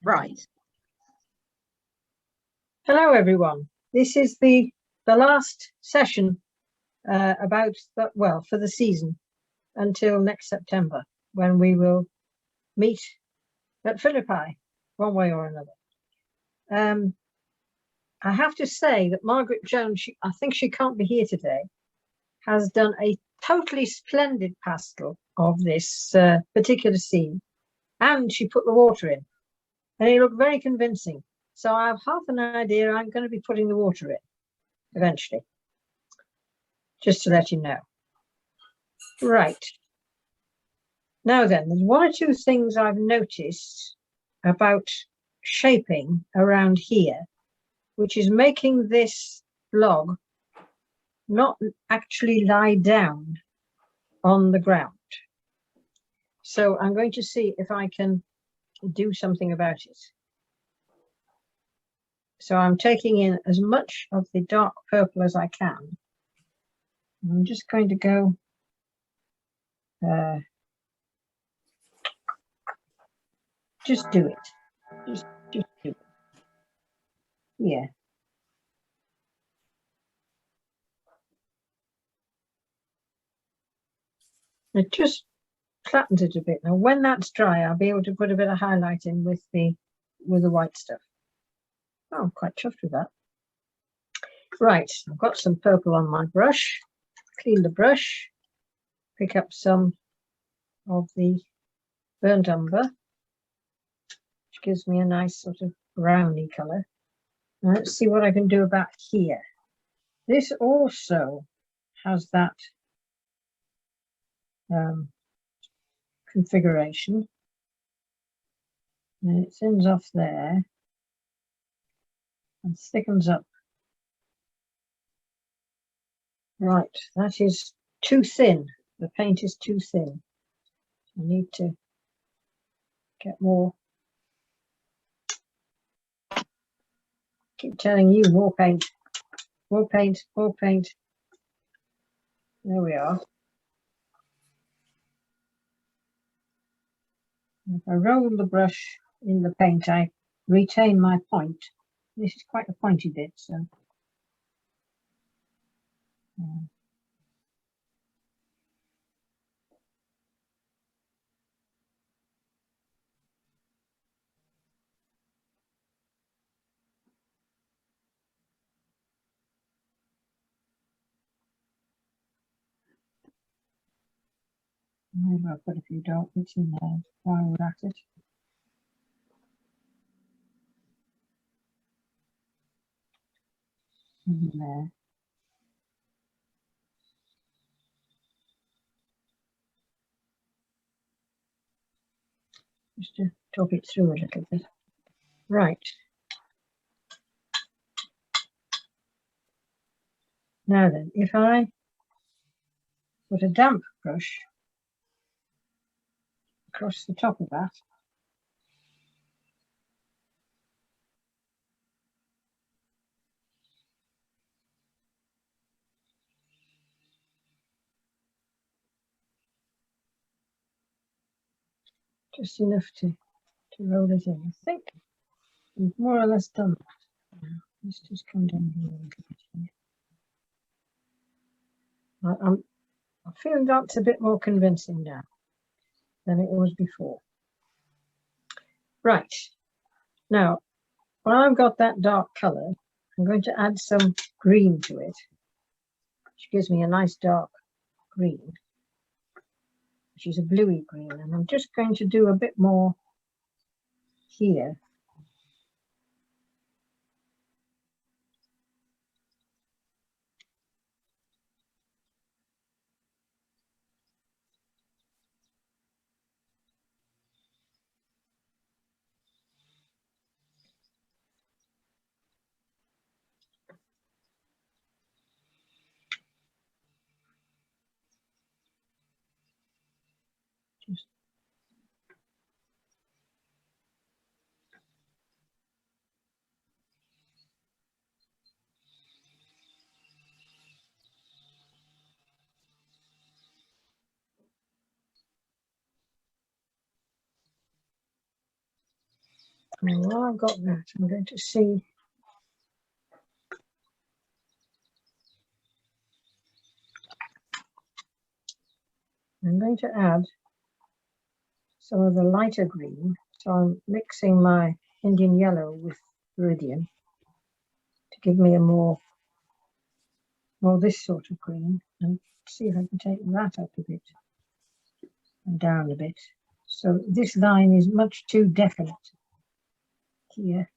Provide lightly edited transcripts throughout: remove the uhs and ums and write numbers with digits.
Right. Hello, everyone. This is the last session about that. Well, for the season until next September, when we will meet at Philippi, one way or another. I have to say that Margaret Jones, I think she can't be here today, has done a totally splendid pastel of this particular scene, and she put the water in, and it looked very convincing. So I have half an idea I'm going to be putting the water in eventually, just to let you know. Right. Now then, there's one or two things I've noticed about shaping around here, which is making this log not actually lie down on the ground. So I'm going to see if I can do something about it. So I'm taking in as much of the dark purple as I can. I'm just going to go just do it. Just do it. Yeah. It just flattens it a bit. Now, when that's dry, I'll be able to put a bit of highlight in with the white stuff. Oh, I'm quite chuffed with that. Right, I've got some purple on my brush. Clean the brush. Pick up some of the burnt umber, which gives me a nice sort of browny colour. Now, let's see what I can do about here. This also has that configuration. And it thins off there and thickens up. Right, that is too thin. The paint is too thin. I need to get more. Keep telling you, more paint, more paint, more paint. There we are. If I roll the brush in the paint, I retain my point. This is quite a pointy bit, so. Maybe I'll put a few dark bits in there while we're at it. In there. Just to talk it through a little bit. Right. Now then, if I put a damp brush across the top of that, just enough to roll it in. I think we've more or less done that. Now, let's just come down here a little bit. I'm feeling that's a bit more convincing now than it was before. Right. Now, while I've got that dark colour, I'm going to add some green to it, which gives me a nice dark green, which is a bluey green. And I'm just going to do a bit more here. Just And while I've got that, I'm going to see. I'm going to add some of the lighter green. So I'm mixing my Indian yellow with Viridian to give me a more this sort of green. And see if I can take that up a bit and down a bit. So this line is much too definite here.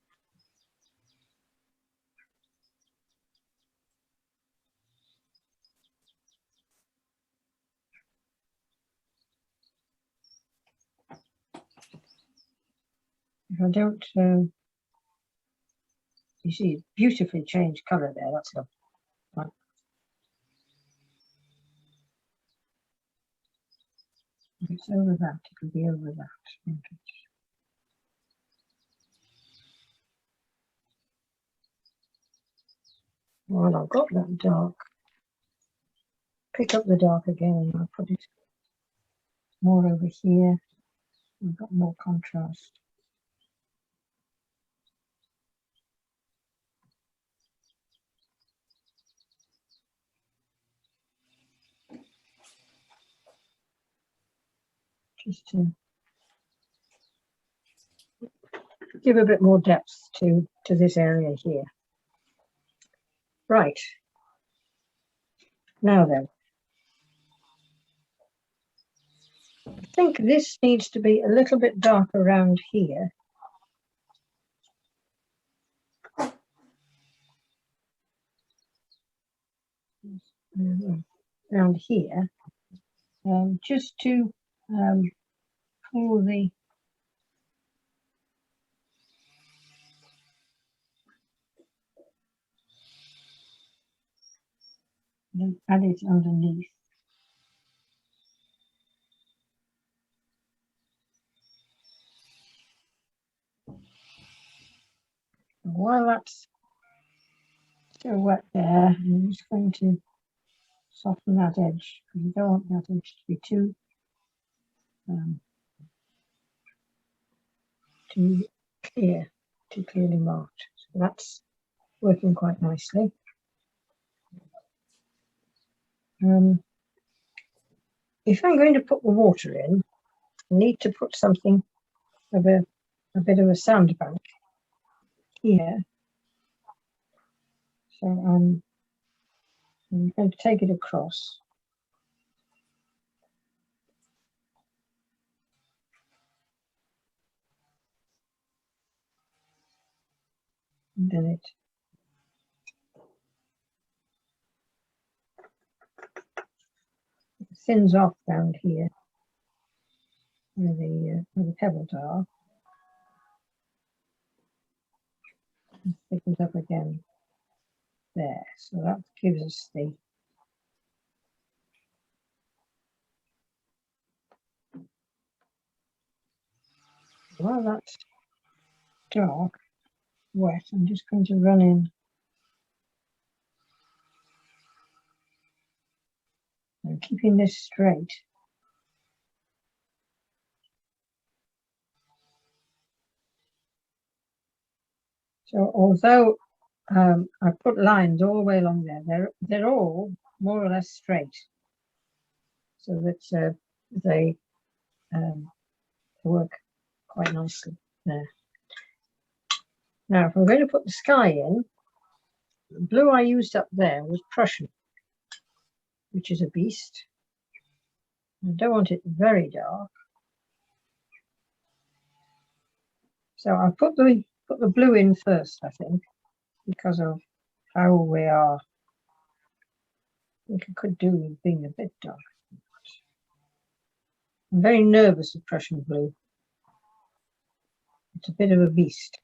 If I don't, you see, it's beautifully changed colour there. That's lovely. Right. If it's over that, it will be over that. Okay. Well, I've got that dark. Pick up the dark again and I'll put it more over here. We've got more contrast. Just to give a bit more depth to this area here. Right. Now then, I think this needs to be a little bit dark around here. Around here, just to pull the and add it underneath. And while that's still wet there, I'm just going to soften that edge because you don't want that edge to be too clear, too clearly marked. So that's working quite nicely. If I'm going to put the water in, I need to put something of a bit of a sandbank here. So I'm going to take it across. And then it thins off down here where the pebbles are. And thickens up again there. So that gives us the while that's dark, wet, I'm just going to run in and keeping this straight. So although I put lines all the way along there, they're all more or less straight, so that they work quite nicely there. Now, if I'm going to put the sky in, the blue I used up there was Prussian, which is a beast. I don't want it very dark, so I put the blue in first, I think, because of how we are. I think I could do with being a bit dark. I'm very nervous of Prussian blue. It's a bit of a beast.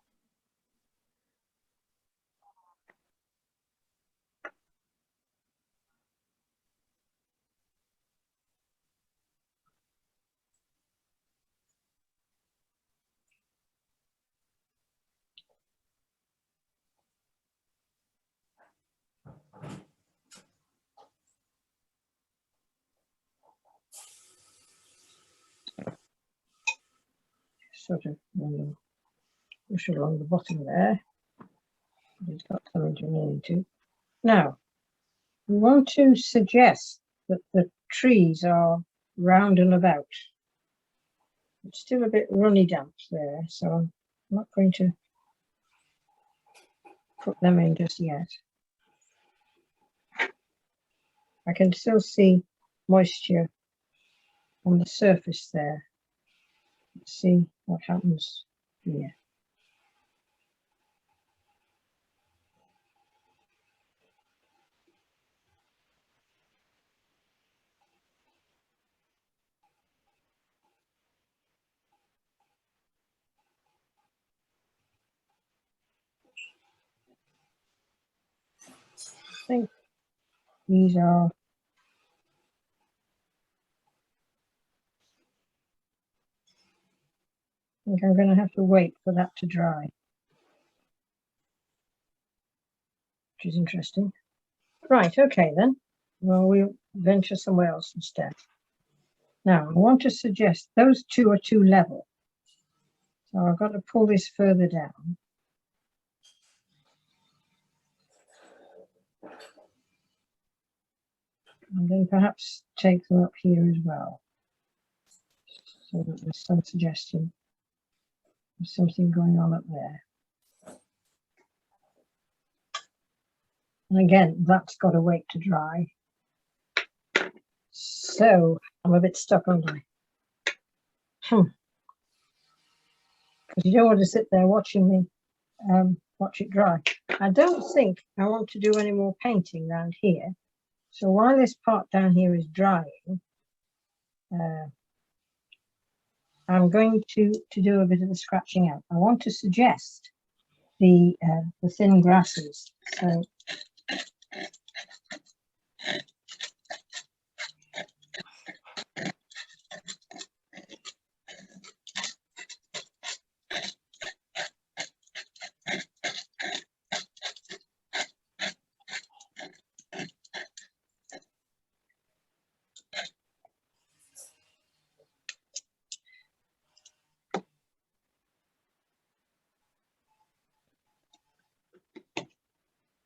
Sort of push along the bottom there. It's got something to nearly to. Now, we want to suggest that the trees are round and about. It's still a bit runny damp there, so I'm not going to put them in just yet. I can still see moisture on the surface there. Let's see what happens here. I think these are I think I'm going to have to wait for that to dry, which is interesting. Right, okay then. Well, we'll venture somewhere else instead. Now, I want to suggest those two are too level. So I've got to pull this further down. And then perhaps take them up here as well. So that there's some suggestion of something going on up there. And again, that's got to wait to dry. So I'm a bit stuck, aren't I? Because you don't want to sit there watching me watch it dry. I don't think I want to do any more painting around here. So while this part down here is drying, I'm going to do a bit of the scratching out. I want to suggest the thin grasses. So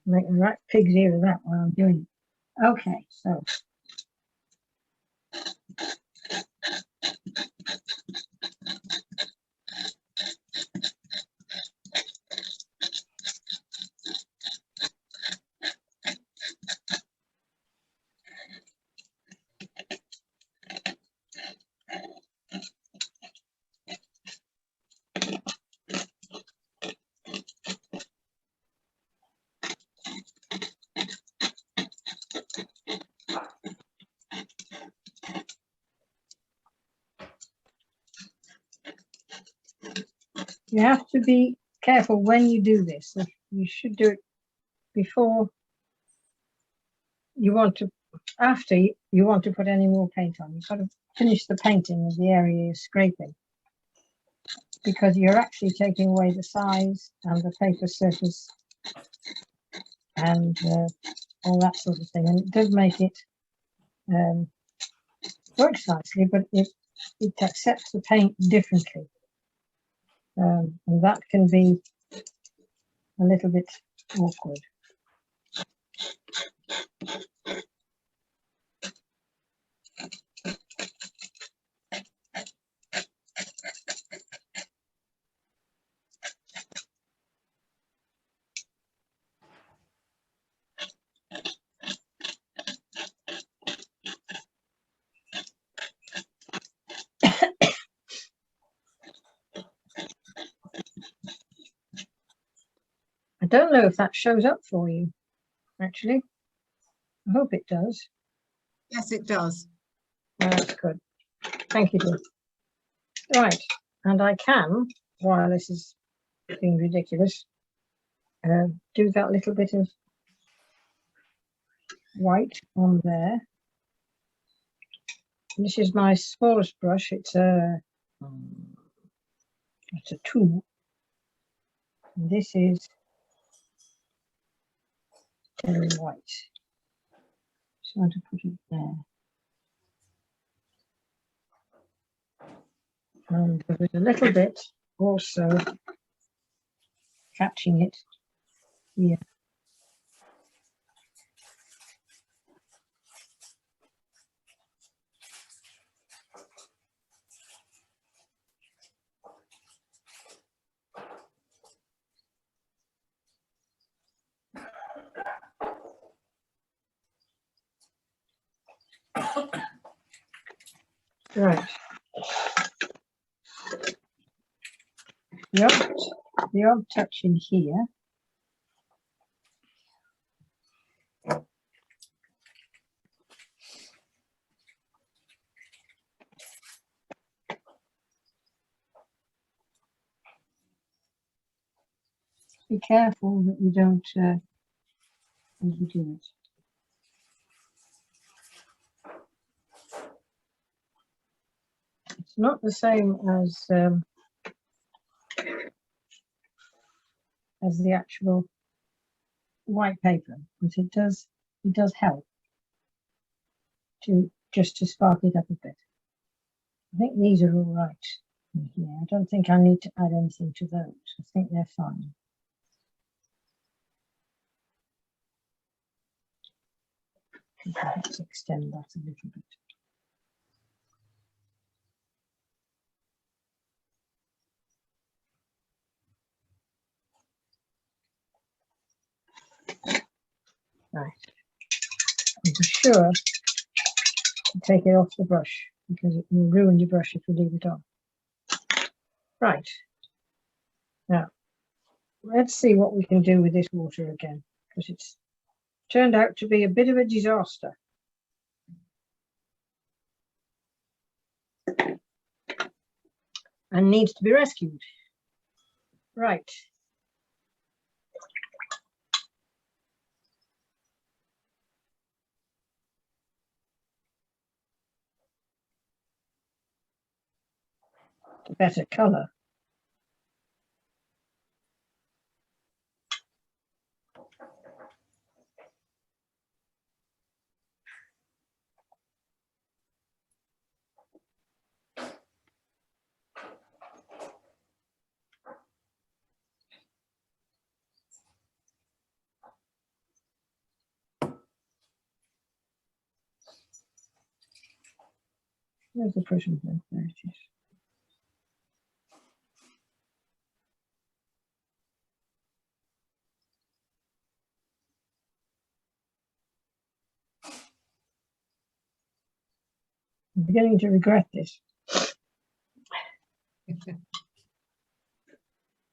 make a right pig's ear of that while I'm doing it. Okay, so you have to be careful when you do this. You should do it before you want to, after you want to put any more paint on. You've got to finish the painting of the area you're scraping, because you're actually taking away the size and the paper surface and all that sort of thing. And it does make it works nicely, but it accepts the paint differently. And that can be a little bit awkward. I don't know if that shows up for you, actually. I hope it does. Yes, it does. Oh, that's good. Thank you, dear. Right, and I can, while this is being ridiculous, do that little bit of white on there. This is my smallest brush. It's a 2. And this is white. So I want to put it there. And there is a little bit also catching it here. Right. The odd touch in here. Be careful that you don't overdo it. It's not the same as the actual white paper, but it does help to spark it up a bit. I think these are all right in here. I don't think I need to add anything to those. I think they're fine. Let's extend that a little bit. Right. And be sure to take it off the brush, because it will ruin your brush if you leave it on. Right. Now, let's see what we can do with this water again, because it's turned out to be a bit of a disaster. And needs to be rescued. Right. Better colour. Where's the prison thing? There it is. I'm beginning to regret this.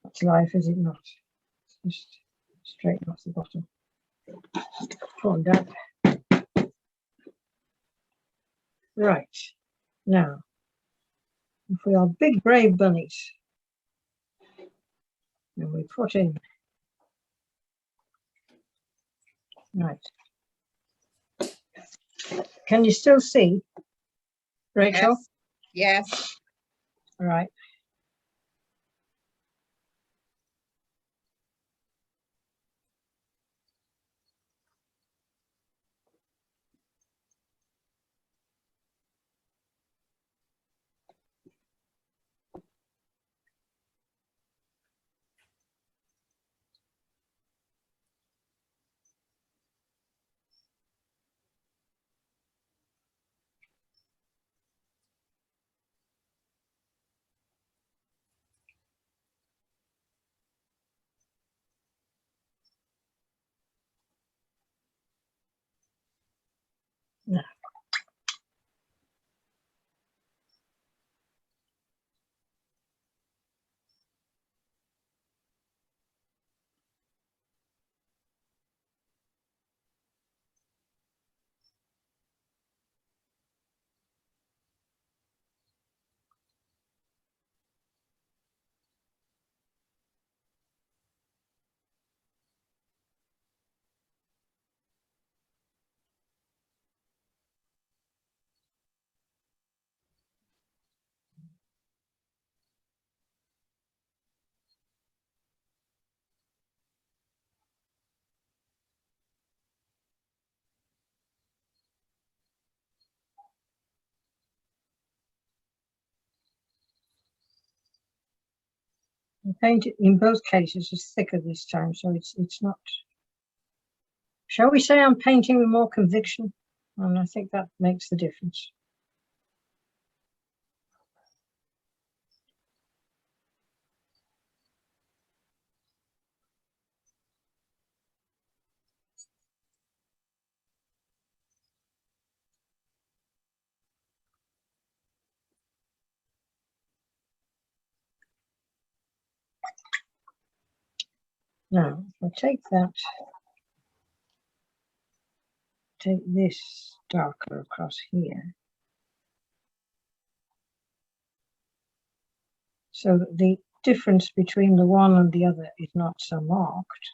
That's life, is it not? It's just straight off the bottom. Drawn down. Right. Now, if we are big brave bunnies, and we put in. Right. Can you still see, Rachel? Yes. Yes. All right. Now, The paint in both cases is thicker this time, so it's not. Shall we say I'm painting with more conviction? And I think that makes the difference. Now, if I take this darker across here, so that the difference between the one and the other is not so marked.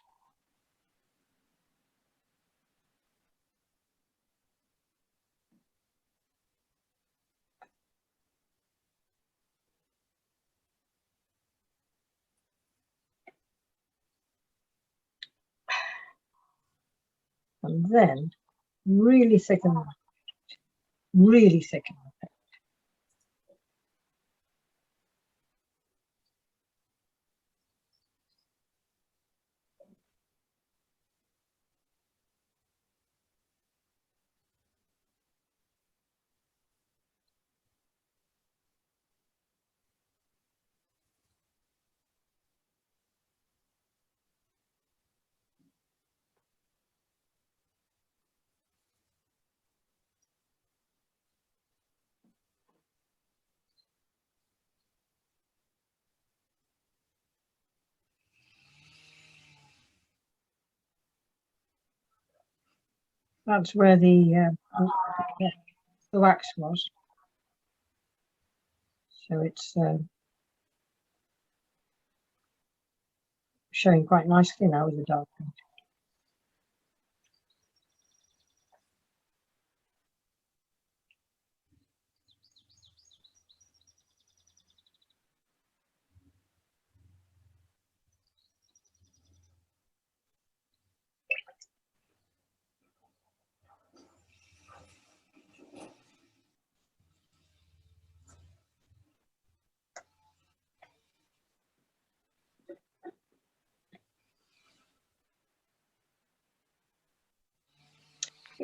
And then really thicken that. Really thicken that. That's where the wax was. So it's showing quite nicely now with the dark paint.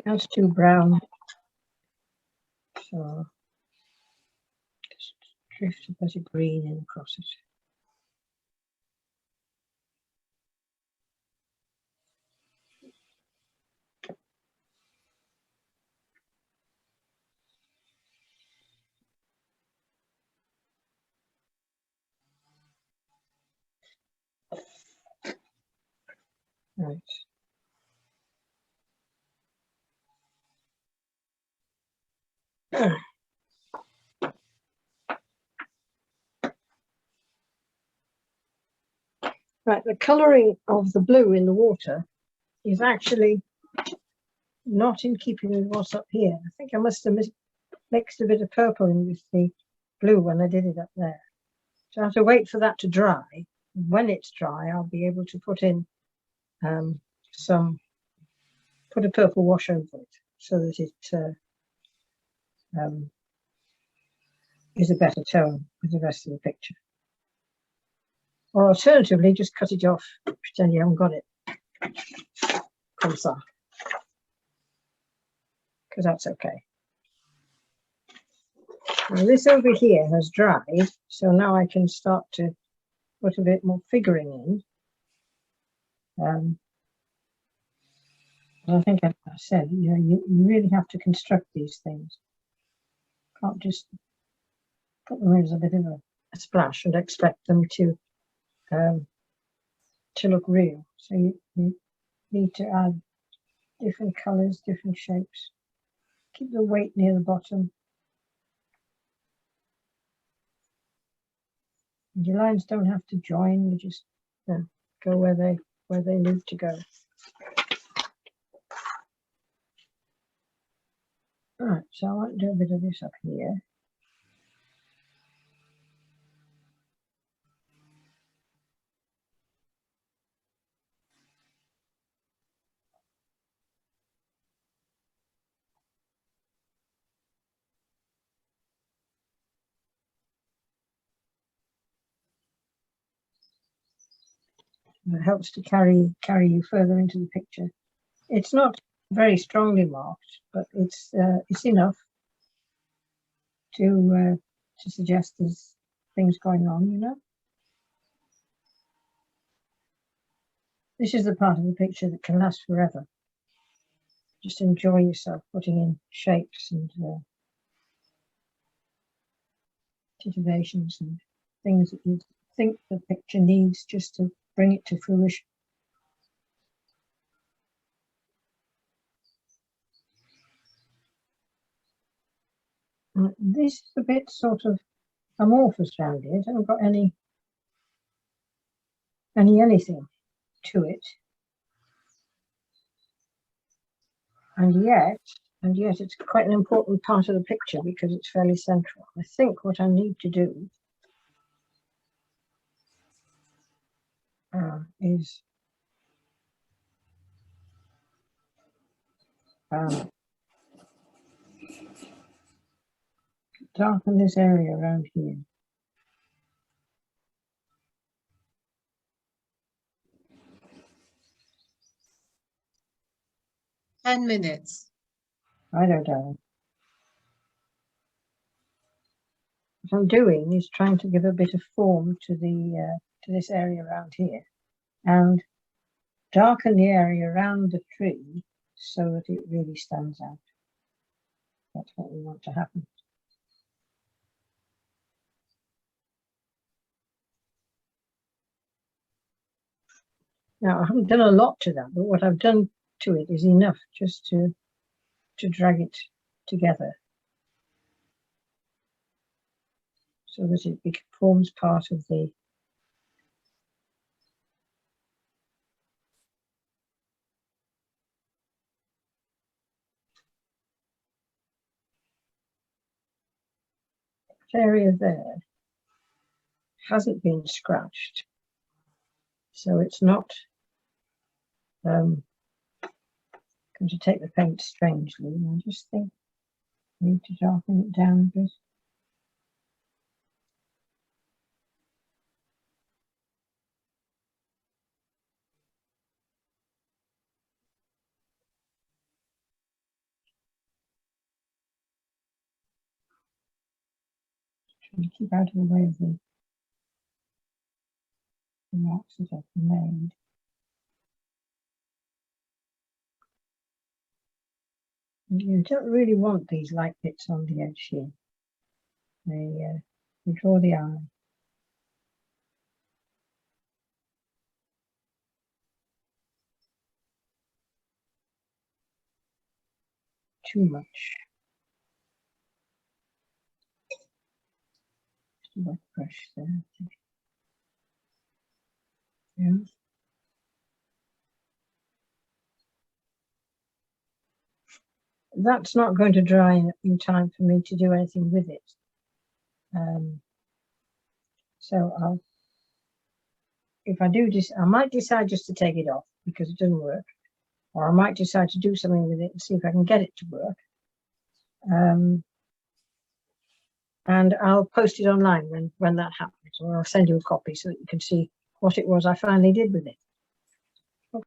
That's too brown. So just drift a bit of green in across it. Right. Right, the colouring of the blue in the water is actually not in keeping with what's up here. I think I must have mixed a bit of purple in with the blue when I did it up there. So I have to wait for that to dry. When it's dry, I'll be able to put in put a purple wash over it so that it is a better tone with the rest of the picture. Or alternatively, just cut it off, pretend you haven't got it. Comme ça. Because that's okay. Now this over here has dried, so now I can start to put a bit more figuring in. I think I said, you really have to construct these things. Can't just put them in as a bit of a splash and expect them to look real. So you need to add different colors, different shapes. Keep the weight near the bottom. And your lines don't have to join. You just go where they need to go. Right, so I want to do a bit of this up here. It helps to carry you further into the picture. It's not very strongly marked, but it's enough to suggest there's things going on, you know. This is the part of the picture that can last forever. Just enjoy yourself putting in shapes and titivations and things that you think the picture needs just to bring it to fruition. This is a bit sort of amorphous around here. It hasn't got anything to it, and yet it's quite an important part of the picture because it's fairly central. I think what I need to do is darken this area around here. Ten minutes. I don't know. What I'm doing is trying to give a bit of form to the to this area around here, and darken the area around the tree so that it really stands out. That's what we want to happen. Now, I haven't done a lot to that, but what I've done to it is enough just to drag it together so that it forms part of the area there hasn't been scratched, so it's not going to take the paint strangely. I just think I need to darken it down a bit. Trying to keep out of the way of the marks that I've made. And you don't really want these light bits on the edge here. They draw the eye. Too much. Just a wet brush there. Yeah. That's not going to dry in time for me to do anything with it. So if I do this, I might decide just to take it off because it doesn't work, or I might decide to do something with it and see if I can get it to work. And I'll post it online when that happens, or I'll send you a copy so that you can see what it was I finally did with it.